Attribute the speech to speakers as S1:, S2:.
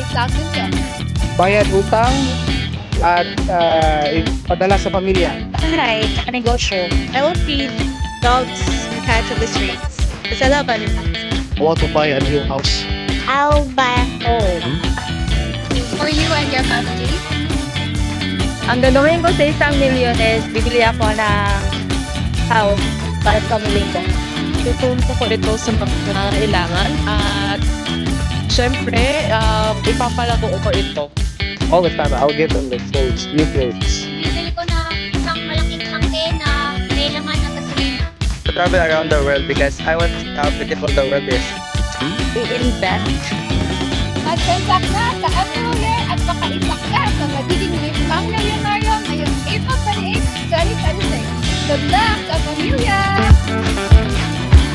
S1: Sa akin yan.
S2: Bayad utang at ipadala sa pamilya.
S3: Bahay, tsaka negosyo. I will feed dogs and cats on the streets. Kasi I love animals.
S4: I want to buy a new house.
S3: I'll buy a home.
S1: For you and your family.
S3: Ang gagawin ko sa 1,000,000 is bibili ako ng house para sa pamilya ko.
S5: Tutunto ko ito sa mga nangangailangan at syempre, ipapalago ko ito.
S2: All the time, I'll give them the clothes, new clothes.
S1: Bibili ko na isang malaking tangke na may laman na gasolina.
S6: To travel around the world because I want to see how beautiful the world is.
S3: I-invest.
S1: Mag-transact na sa Everywhere at makaisak ka sa magiging limang milyonaryo ngayong April 28, 2026. Good luck!